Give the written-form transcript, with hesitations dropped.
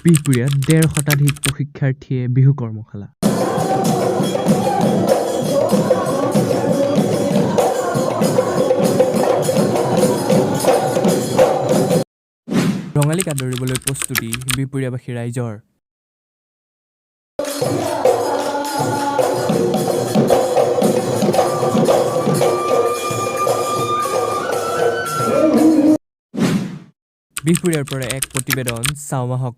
বিহপুৰীয়াত ১৫০ শতাধিক প্ৰশিক্ষাৰ্থীয়ে বিহু কৰ্মশালা। ৰঙালীক আদৰিবলৈ প্ৰস্তুতি বিহপুৰীয়াবাসী ৰাইজৰ। বিহপুৰীয়াৰ পৰা এক প্ৰতিবেদন চাওঁ আহক।